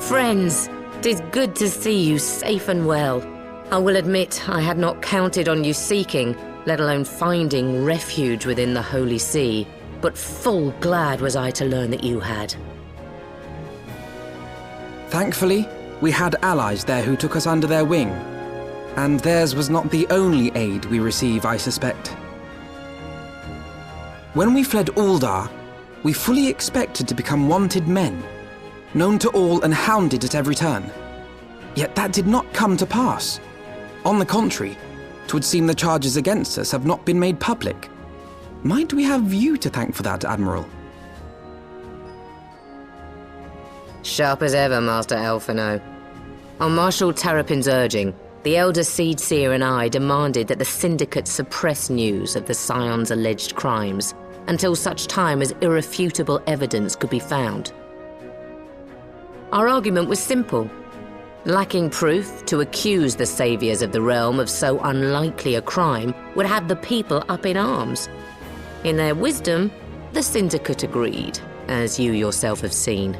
Friends, 'tis good to see you safe and well. I will admit I had not counted on you seeking, let alone finding refuge within the Holy See, but full glad was I to learn that you had. Thankfully, we had allies there who took us under their wing. And theirs was not the only aid we receive, I suspect. When we fled Uldar, we fully expected to become wanted men, known to all and hounded at every turn. Yet that did not come to pass. On the contrary, 'twould seem the charges against us have not been made public. Might we have you to thank for that, Admiral? Sharp as ever, Master Alphino. On Marshal Terrapin's urging, the Elder Seedseer and I demanded that the Syndicate suppress news of the Scion's alleged crimes until such time as irrefutable evidence could be found. Our argument was simple. Lacking proof, to accuse the saviors of the realm of so unlikely a crime would have the people up in arms. In their wisdom, the Syndicate agreed, as you yourself have seen.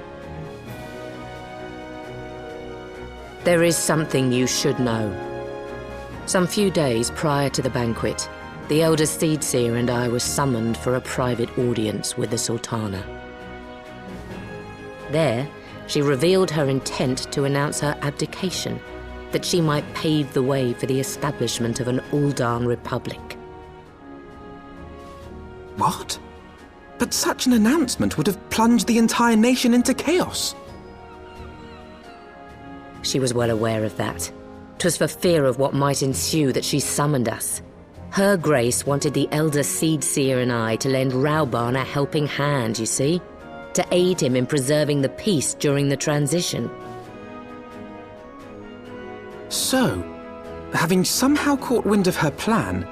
There is something you should know. Some few days prior to the banquet, the Elder Seedseer and I were summoned for a private audience with the Sultana. There, she revealed her intent to announce her abdication, that she might pave the way for the establishment of an Uldan Republic. What? But such an announcement would have plunged the entire nation into chaos. She was well aware of that. 'Twas for fear of what might ensue that she summoned us. Her Grace wanted the Elder Seedseer and I to lend Rauban a helping hand, you see? To aid him in preserving the peace during the transition. So, having somehow caught wind of her plan,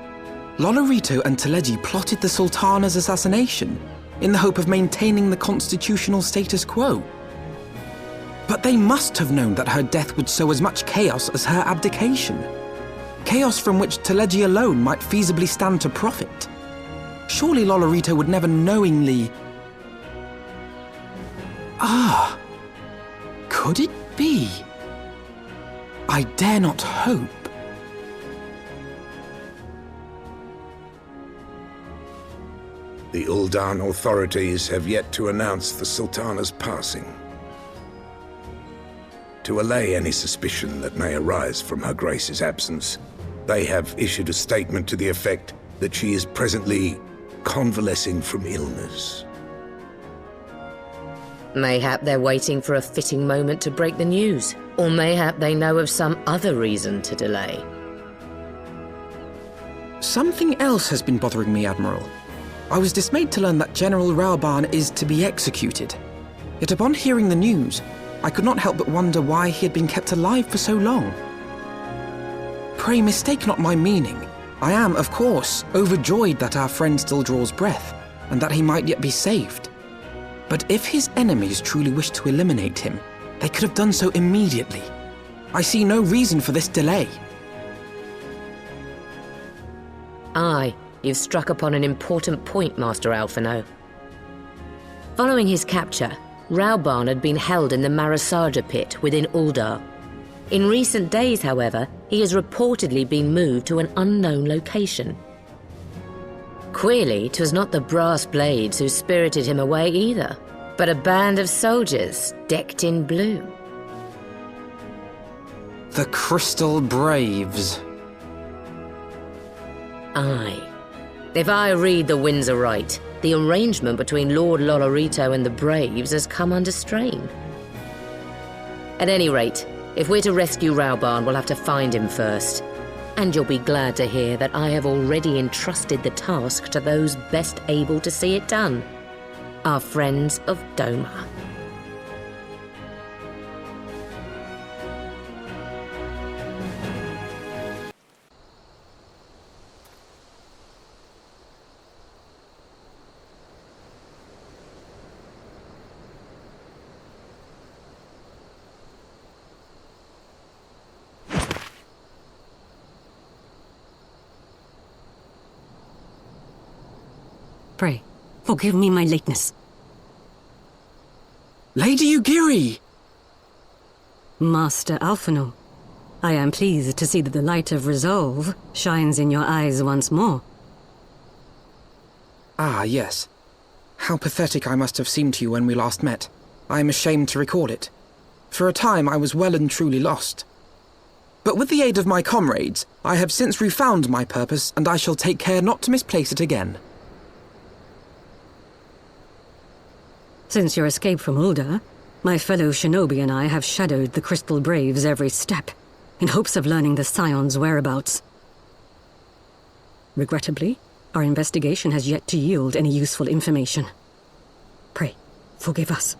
Lolorito and Teleji plotted the Sultana's assassination in the hope of maintaining the constitutional status quo. But they must have known that her death would sow as much chaos as her abdication. Chaos from which Teleji alone might feasibly stand to profit. Surely Lolorito would never knowingly... Ah, could it be? I dare not hope. The Uldan authorities have yet to announce the Sultana's passing. To allay any suspicion that may arise from Her Grace's absence, they have issued a statement to the effect that she is presently convalescing from illness. Mayhap they're waiting for a fitting moment to break the news, or mayhap they know of some other reason to delay. Something else has been bothering me, Admiral. I was dismayed to learn that General Rauban is to be executed. Yet upon hearing the news, I could not help but wonder why he had been kept alive for so long. Pray mistake not my meaning. I am, of course, overjoyed that our friend still draws breath, and that he might yet be saved. But if his enemies truly wished to eliminate him, they could have done so immediately. I see no reason for this delay. Aye, you've struck upon an important point, Master Alphino. Following his capture, Rauban had been held in the Marasaja pit within Uldar. In recent days, however, he has reportedly been moved to an unknown location. Queerly, 'twas not the brass blades who spirited him away either, but a band of soldiers decked in blue. The Crystal Braves. Aye. If I read the winds aright, the arrangement between Lord Lolorito and the Braves has come under strain. At any rate, if we're to rescue Rauban, we'll have to find him first. And you'll be glad to hear that I have already entrusted the task to those best able to see it done. Our friends of Doma. Pray, forgive me my lateness. Lady Ugiri! Master Alphino, I am pleased to see that the light of resolve shines in your eyes once more. Ah, yes. How pathetic I must have seemed to you when we last met. I am ashamed to recall it. For a time I was well and truly lost. But with the aid of my comrades, I have since refound my purpose, and I shall take care not to misplace it again. Since your escape from Ulda, my fellow shinobi and I have shadowed the Crystal Braves every step, in hopes of learning the Scion's whereabouts. Regrettably, our investigation has yet to yield any useful information. Pray, forgive us.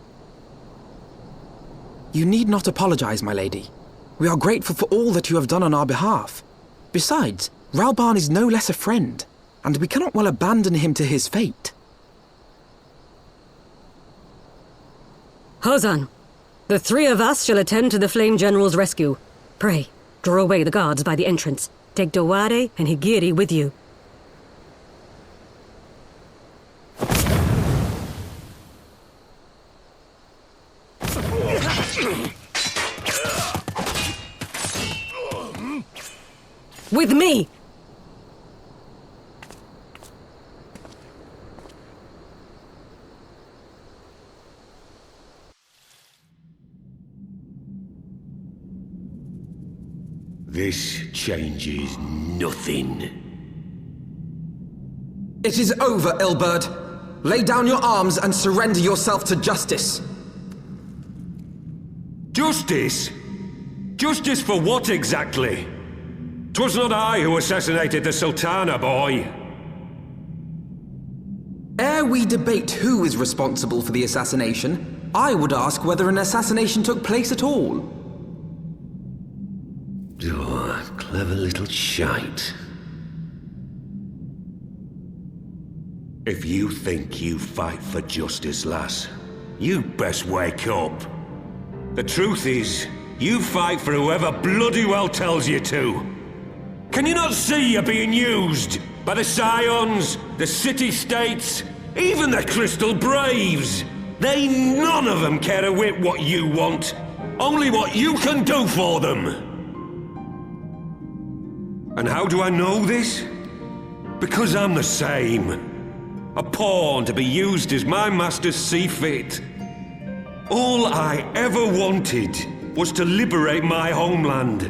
You need not apologize, my lady. We are grateful for all that you have done on our behalf. Besides, Ralban is no less a friend, and we cannot well abandon him to his fate. Hozan, the three of us shall attend to the Flame General's rescue. Pray, draw away the guards by the entrance. Take Dowade and Higiri with you. With me! This changes nothing. It is over, Ilberd. Lay down your arms and surrender yourself to justice. Justice? Justice for what exactly? 'Twas not I who assassinated the Sultana, boy. Ere we debate who is responsible for the assassination, I would ask whether an assassination took place at all. Oh, clever little shite. If you think you fight for justice, lass, you best wake up. The truth is, you fight for whoever bloody well tells you to. Can you not see you're being used? By the Scions, the City-States, even the Crystal Braves? They none of them care a whit what you want. Only what you can do for them. And how do I know this? Because I'm the same. A pawn to be used as my masters see fit. All I ever wanted was to liberate my homeland.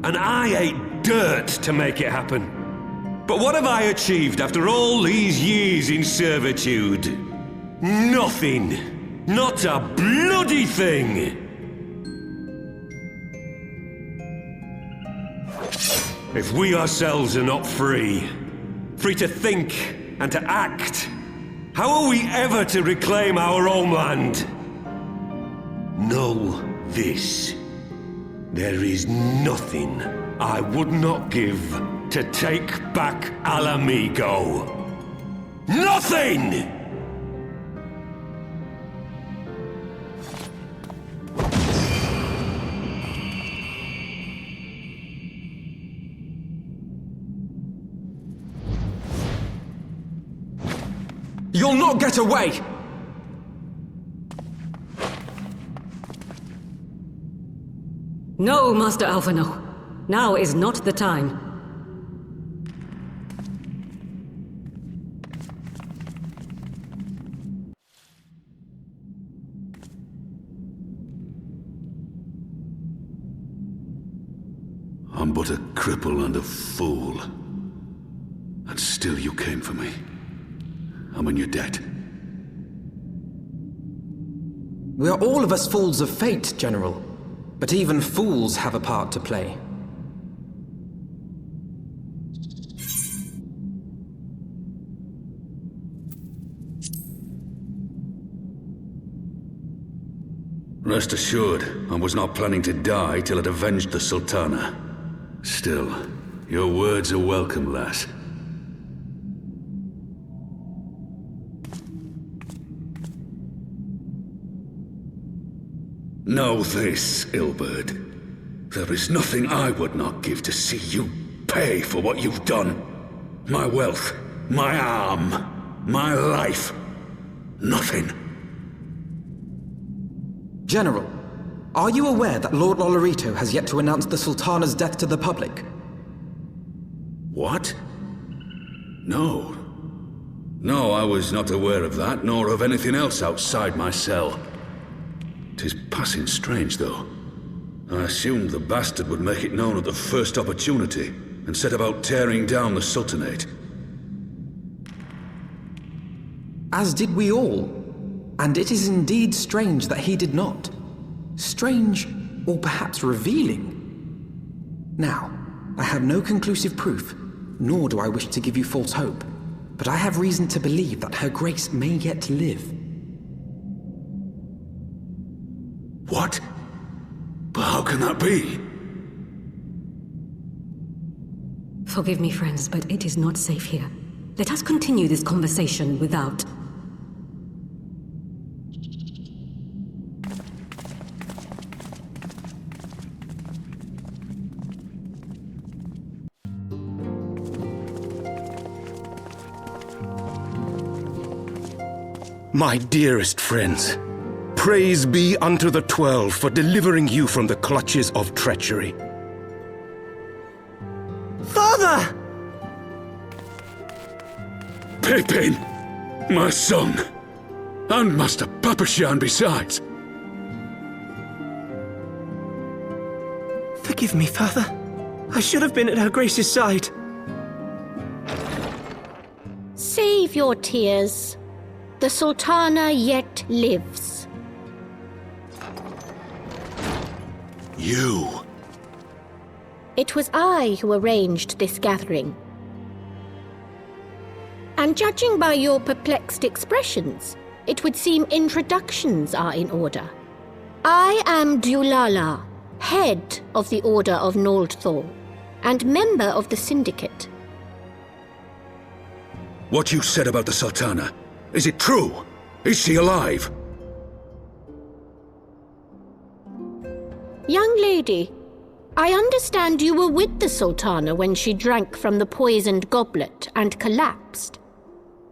And I ate dirt to make it happen. But what have I achieved after all these years in servitude? Nothing. Not a bloody thing. If we ourselves are not free to think and to act, how are we ever to reclaim our homeland? Know this. There is nothing I would not give to take back Alamigo. Nothing! You'll not get away! No, Master Alphino. Now is not the time. I'm but a cripple and a fool. And still you came for me. I'm in your debt. We are all of us fools of fate, General. But even fools have a part to play. Rest assured, I was not planning to die till I'd avenged the Sultana. Still, your words are welcome, lass. Know this, Ilberd. There is nothing I would not give to see you pay for what you've done. My wealth, my arm, my life. Nothing. General, Are you aware that Lord Lolorito has yet to announce the Sultana's death to the public? What? No. No, I was not aware of that, nor of anything else outside my cell. 'Tis passing strange, though. I assumed the bastard would make it known at the first opportunity, and set about tearing down the Sultanate. As did we all. And it is indeed strange that he did not. Strange, or perhaps revealing. Now, I have no conclusive proof, nor do I wish to give you false hope, but I have reason to believe that Her Grace may yet live. What? But how can that be? Forgive me, friends, but it is not safe here. Let us continue this conversation without... My dearest friends, praise be unto the 12 for delivering you from the clutches of treachery. Father! Pippin! My son! And Master Papashan besides! Forgive me, Father. I should have been at Her Grace's side. Save your tears. The Sultana yet lives. You! It was I who arranged this gathering. And judging by your perplexed expressions, it would seem introductions are in order. I am Dulala, head of the Order of Noldthor, and member of the Syndicate. What you said about the Sultana, is it true? Is she alive? Young lady, I understand you were with the Sultana when she drank from the poisoned goblet and collapsed.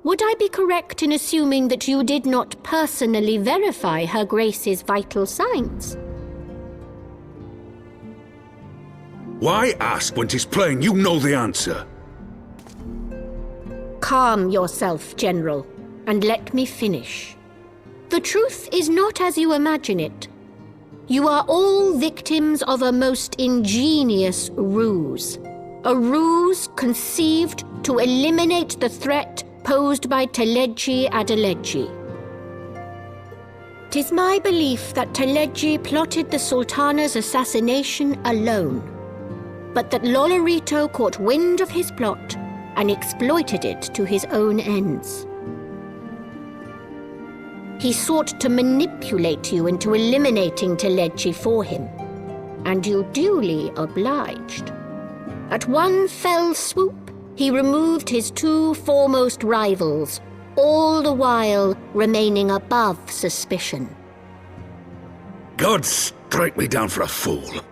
Would I be correct in assuming that you did not personally verify Her Grace's vital signs? Why ask when 'tis plain you know the answer? Calm yourself, General, and let me finish. The truth is not as you imagine it. You are all victims of a most ingenious ruse. A ruse conceived to eliminate the threat posed by Teleji Adeleji. 'Tis my belief that Teleji plotted the Sultana's assassination alone, but that Lolorito caught wind of his plot and exploited it to his own ends. He sought to manipulate you into eliminating Teleji for him, and you duly obliged. At one fell swoop, he removed his two foremost rivals, all the while remaining above suspicion. God strike me down for a fool.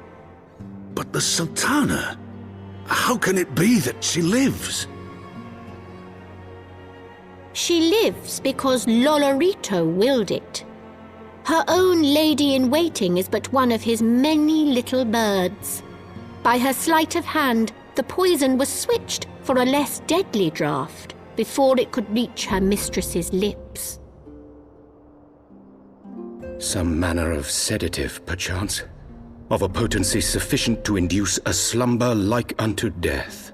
But the Sultana, how can it be that she lives? She lives because Lolorito willed it. Her own lady-in-waiting is but one of his many little birds. By her sleight of hand, the poison was switched for a less deadly draught before it could reach her mistress's lips. Some manner of sedative, perchance, of a potency sufficient to induce a slumber like unto death.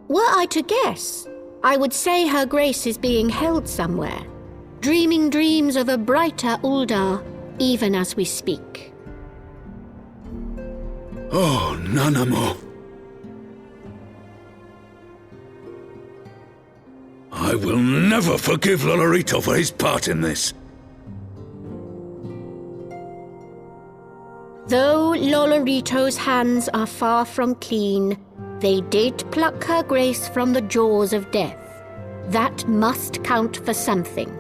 Were I to guess, I would say Her Grace is being held somewhere, dreaming dreams of a brighter Uldar, even as we speak. Oh, Nanamo. I will never forgive Lolorito for his part in this. Though Lolorito's hands are far from clean, they did pluck Her Grace from the jaws of death. That must count for something.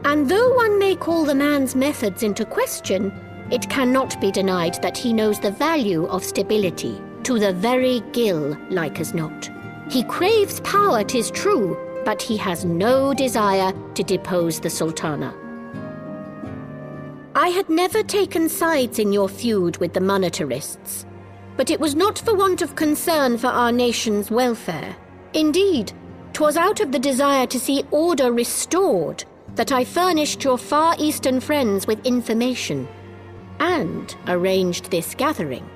And though one may call the man's methods into question, it cannot be denied that he knows the value of stability, to the very gill, like as not. He craves power, 'tis true, but he has no desire to depose the Sultana. I had never taken sides in your feud with the monetarists, but it was not for want of concern for our nation's welfare. Indeed, 'twas out of the desire to see order restored that I furnished your Far Eastern friends with information and arranged this gathering.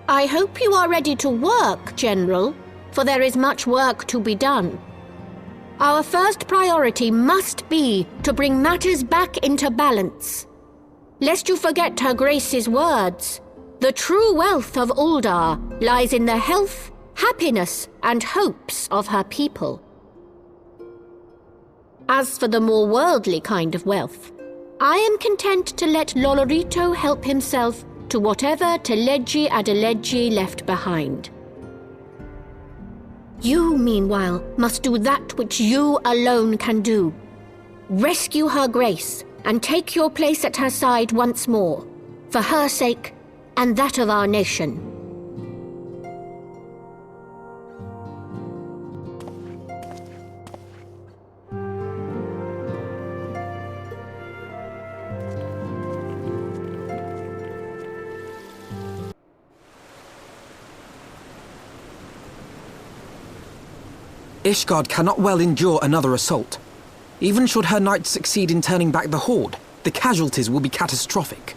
I hope you are ready to work, General, for there is much work to be done. Our first priority must be to bring matters back into balance. Lest you forget Her Grace's words, the true wealth of Uldar lies in the health, happiness, and hopes of her people. As for the more worldly kind of wealth, I am content to let Lolorito help himself to whatever Teleji Adeleji left behind. You, meanwhile, must do that which you alone can do. Rescue Her Grace and take your place at her side once more, for her sake and that of our nation. Ishgard cannot well endure another assault. Even should her knights succeed in turning back the Horde, the casualties will be catastrophic.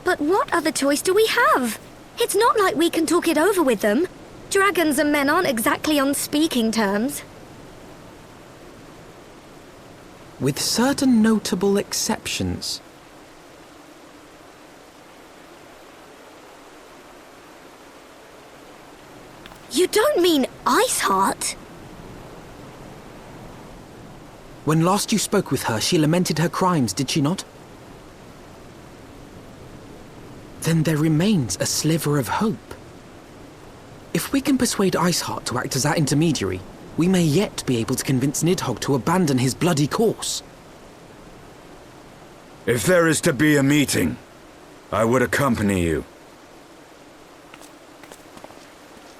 But what other choice do we have? It's not like we can talk it over with them. Dragons and men aren't exactly on speaking terms. With certain notable exceptions. You don't mean Iceheart? When last you spoke with her, she lamented her crimes, did she not? Then there remains a sliver of hope. If we can persuade Iceheart to act as our intermediary, we may yet be able to convince Nidhogg to abandon his bloody course. If there is to be a meeting, I would accompany you.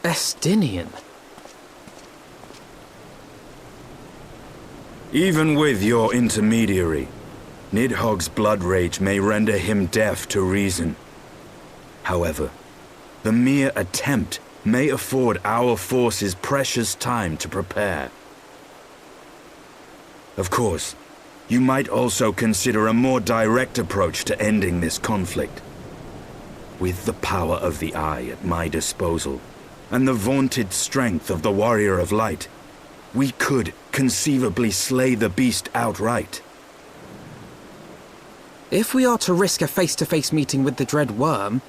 Estinian. Even with your intermediary, Nidhogg's blood rage may render him deaf to reason. However, the mere attempt may afford our forces precious time to prepare. Of course, you might also consider a more direct approach to ending this conflict. With the power of the Eye at my disposal, and the vaunted strength of the Warrior of Light, we could conceivably slay the beast outright. If we are to risk a face-to-face meeting with the Dread Worm,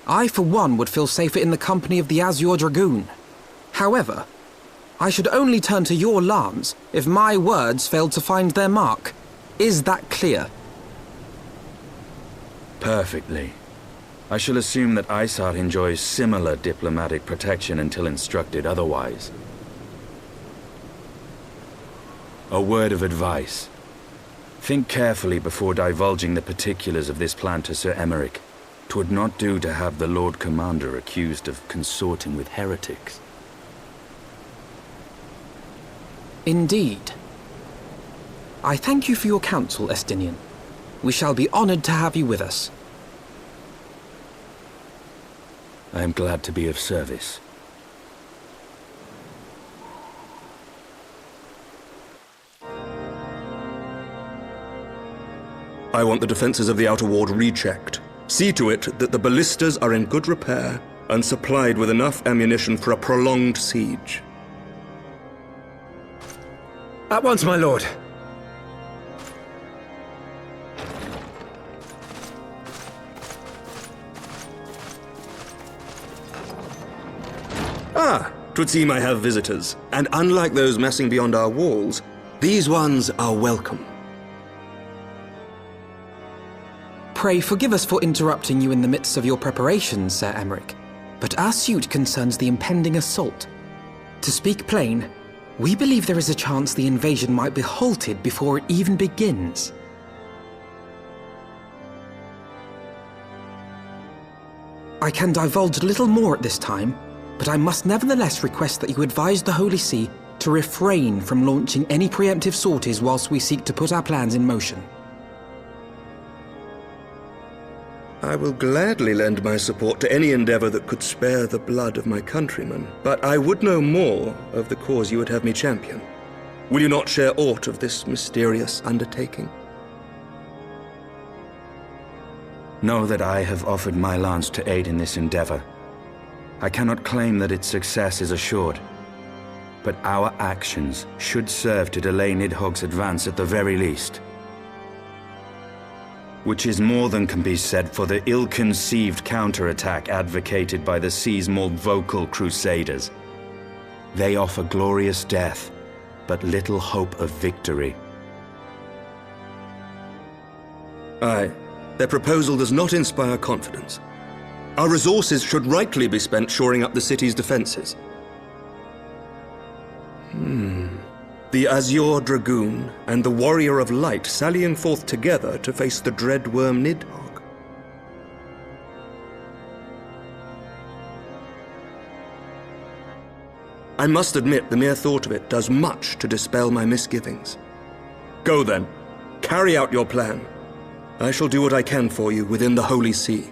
I for one would feel safer in the company of the Azure Dragoon. However, I should only turn to your lance if my words failed to find their mark. Is that clear? Perfectly. I shall assume that Iceheart enjoys similar diplomatic protection until instructed otherwise. A word of advice. Think carefully before divulging the particulars of this plan to Sir Emeric. 'Twould not do to have the Lord Commander accused of consorting with heretics. Indeed. I thank you for your counsel, Estinian. We shall be honored to have you with us. I am glad to be of service. I want the defenses of the Outer Ward rechecked. See to it that the ballistas are in good repair and supplied with enough ammunition for a prolonged siege. At once, my lord. Ah, 'twould seem I have visitors, and unlike those messing beyond our walls, these ones are welcome. Pray forgive us for interrupting you in the midst of your preparations, Sir Emeric, but our suit concerns the impending assault. To speak plain, we believe there is a chance the invasion might be halted before it even begins. I can divulge little more at this time, but I must nevertheless request that you advise the Holy See to refrain from launching any preemptive sorties whilst we seek to put our plans in motion. I will gladly lend my support to any endeavor that could spare the blood of my countrymen, but I would know more of the cause you would have me champion. Will you not share aught of this mysterious undertaking? Know that I have offered my lance to aid in this endeavor. I cannot claim that its success is assured, but our actions should serve to delay Nidhogg's advance at the very least. Which is more than can be said for the ill-conceived counterattack advocated by the Sea's more vocal crusaders. They offer glorious death, but little hope of victory. Aye. Their proposal does not inspire confidence. Our resources should rightly be spent shoring up the city's defenses. The Azure Dragoon and the Warrior of Light sallying forth together to face the dread worm Nidhogg. I must admit the mere thought of it does much to dispel my misgivings. Go then, carry out your plan. I shall do what I can for you within the Holy See.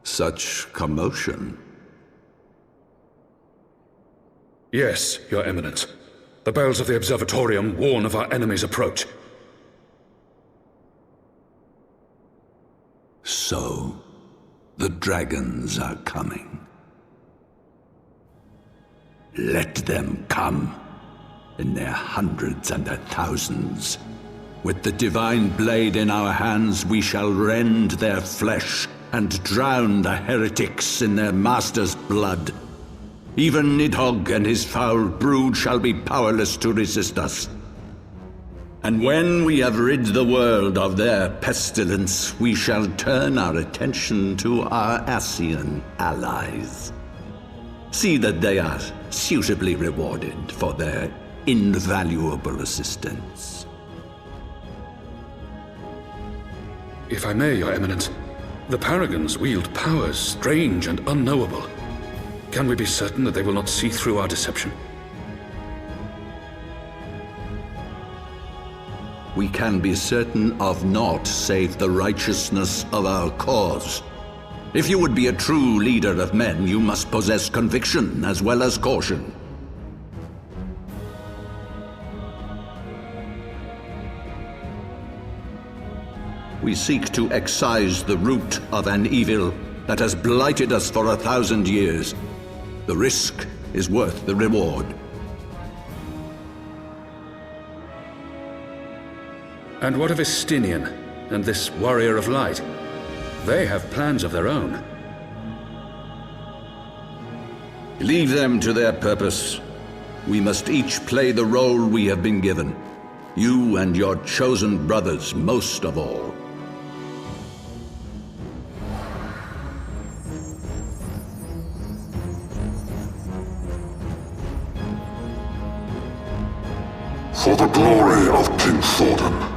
Such commotion. Yes, Your Eminence. The bells of the Observatorium warn of our enemy's approach. So, the dragons are coming. Let them come, in their hundreds and their thousands. With the divine blade in our hands, we shall rend their flesh and drown the heretics in their master's blood. Even Nidhogg and his foul brood shall be powerless to resist us. And when we have rid the world of their pestilence, we shall turn our attention to our Ascian allies. See that they are suitably rewarded for their invaluable assistance. If I may, Your Eminence, the Paragons wield powers strange and unknowable. Can we be certain that they will not see through our deception? We can be certain of naught save the righteousness of our cause. If you would be a true leader of men, you must possess conviction as well as caution. We seek to excise the root of an evil that has blighted us for 1,000 years. The risk is worth the reward. And what of Estinian and this Warrior of Light? They have plans of their own. Leave them to their purpose. We must each play the role we have been given. You and your chosen brothers most of all. For the glory of King Thordan.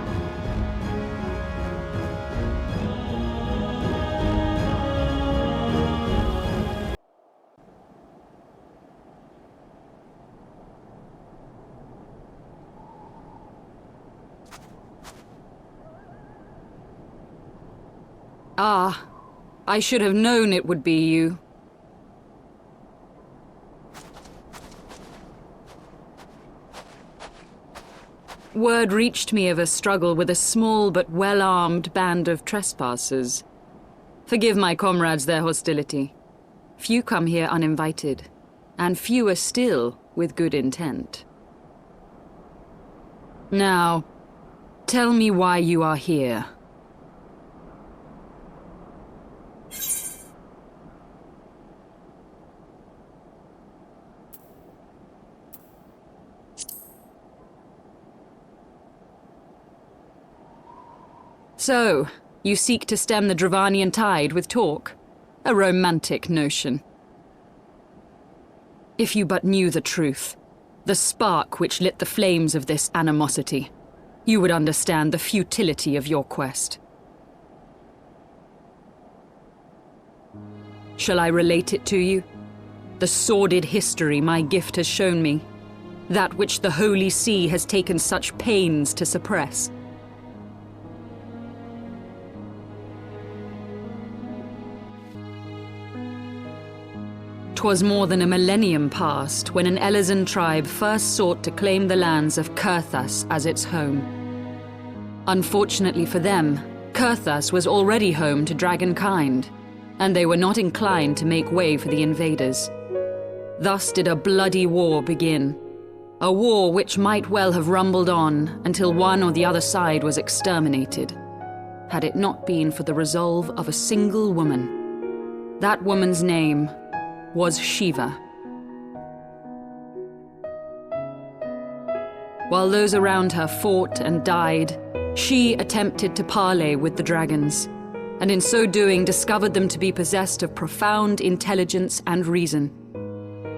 Ah, I should have known it would be you. Word reached me of a struggle with a small but well-armed band of trespassers. Forgive my comrades their hostility. Few come here uninvited, and fewer still with good intent. Now, tell me why you are here. So, you seek to stem the Dravanian tide with talk? A romantic notion. If you but knew the truth, the spark which lit the flames of this animosity, you would understand the futility of your quest. Shall I relate it to you? The sordid history my gift has shown me, that which the Holy See has taken such pains to suppress. 'Twas more than a millennium past when an Elezen tribe first sought to claim the lands of Kurthas as its home. Unfortunately for them, Kurthas was already home to dragonkind, and they were not inclined to make way for the invaders. Thus did a bloody war begin, a war which might well have rumbled on until one or the other side was exterminated, had it not been for the resolve of a single woman. That woman's name was Shiva. While those around her fought and died, she attempted to parley with the dragons, and in so doing discovered them to be possessed of profound intelligence and reason.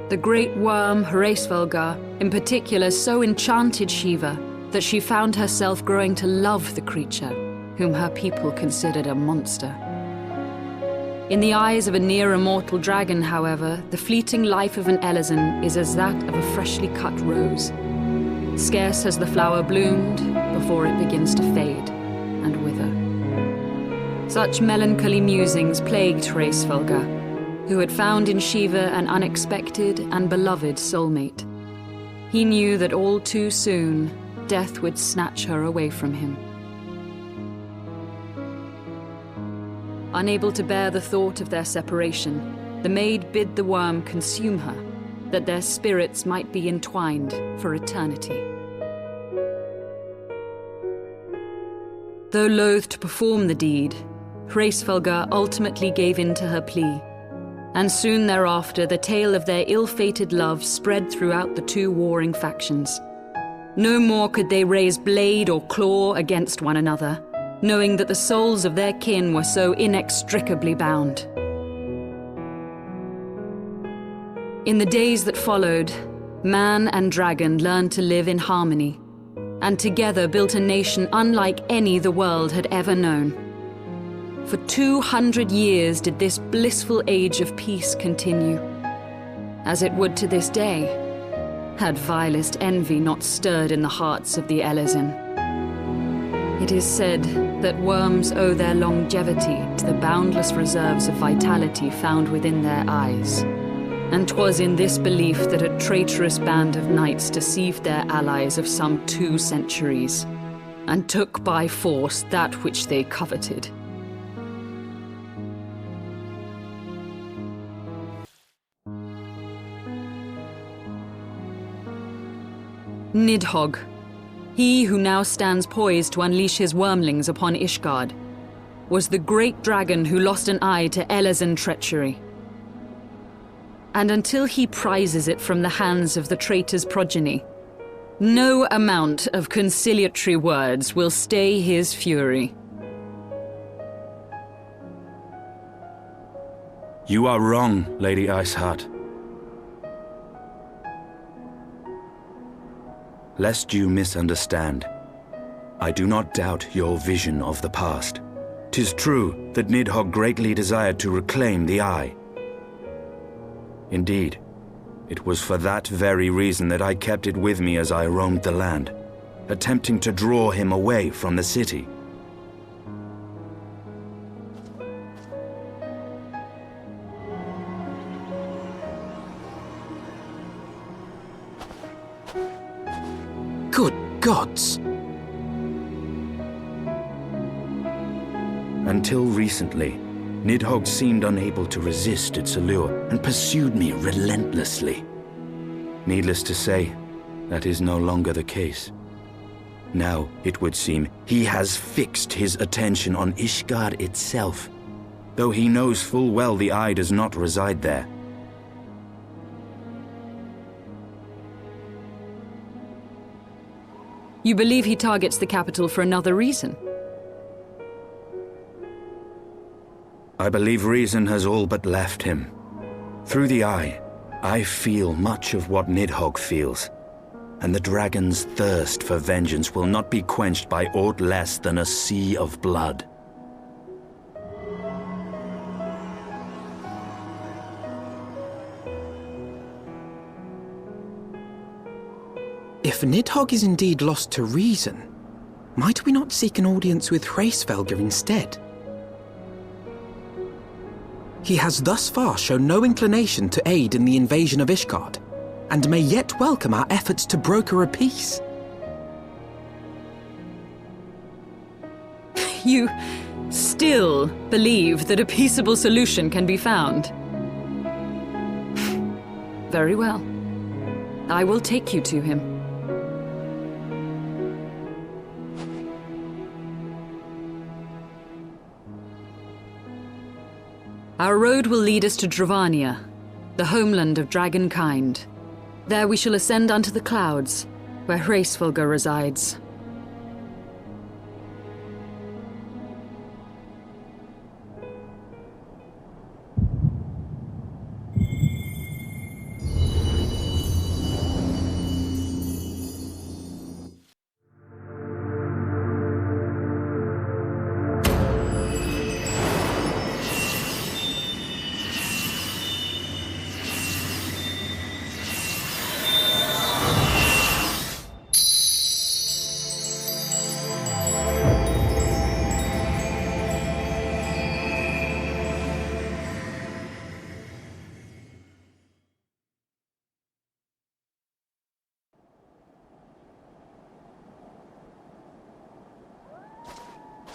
The great worm, Heavensward, in particular so enchanted Shiva that she found herself growing to love the creature, whom her people considered a monster. In the eyes of a near-immortal dragon, however, the fleeting life of an Elezen is as that of a freshly cut rose. Scarce has the flower bloomed before it begins to fade and wither. Such melancholy musings plagued Heavensward, who had found in Shiva an unexpected and beloved soulmate. He knew that all too soon, death would snatch her away from him. Unable to bear the thought of their separation, the maid bid the worm consume her, that their spirits might be entwined for eternity. Though loath to perform the deed, Heavensward ultimately gave in to her plea, and soon thereafter the tale of their ill-fated love spread throughout the two warring factions. No more could they raise blade or claw against one another, knowing that the souls of their kin were so inextricably bound. In the days that followed, man and dragon learned to live in harmony, and together built a nation unlike any the world had ever known. For 200 years did this blissful age of peace continue, as it would to this day, had vilest envy not stirred in the hearts of the Elezen. It is said that worms owe their longevity to the boundless reserves of vitality found within their eyes, and 'twas in this belief that a traitorous band of knights deceived their allies of some 2 centuries, and took by force that which they coveted. Nidhogg, he who now stands poised to unleash his wormlings upon Ishgard, was the great dragon who lost an eye to Elezen treachery. And until he prizes it from the hands of the traitor's progeny, no amount of conciliatory words will stay his fury. You are wrong, Lady Iceheart. Lest you misunderstand, I do not doubt your vision of the past. 'Tis true that Nidhogg greatly desired to reclaim the Eye. Indeed, it was for that very reason that I kept it with me as I roamed the land, attempting to draw him away from the city. Good gods! Until recently, Nidhogg seemed unable to resist its allure and pursued me relentlessly. Needless to say, that is no longer the case. Now, it would seem, he has fixed his attention on Ishgard itself, though he knows full well the Eye does not reside there. You believe he targets the capital for another reason? I believe reason has all but left him. Through the eye, I feel much of what Nidhogg feels, and the dragon's thirst for vengeance will not be quenched by aught less than a sea of blood. If Nidhogg is indeed lost to reason, might we not seek an audience with Hraesvelgr instead? He has thus far shown no inclination to aid in the invasion of Ishgard, and may yet welcome our efforts to broker a peace. You still believe that a peaceable solution can be found? Very well. I will take you to him. Our road will lead us to Dravania, the homeland of dragonkind. There we shall ascend unto the clouds, where Hraesvelgr resides.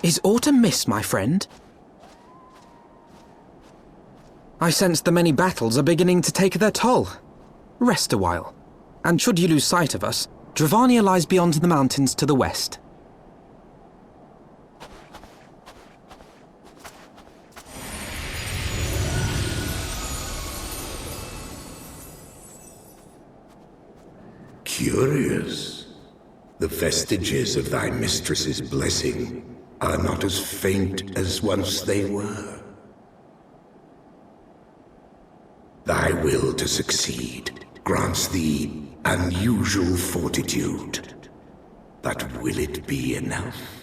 Is aught amiss, my friend? I sense the many battles are beginning to take their toll. Rest a while, and should you lose sight of us, Dravania lies beyond the mountains to the west. Curious. The vestiges of thy mistress's blessing are not as faint as once they were. Thy will to succeed grants thee unusual fortitude. But will it be enough?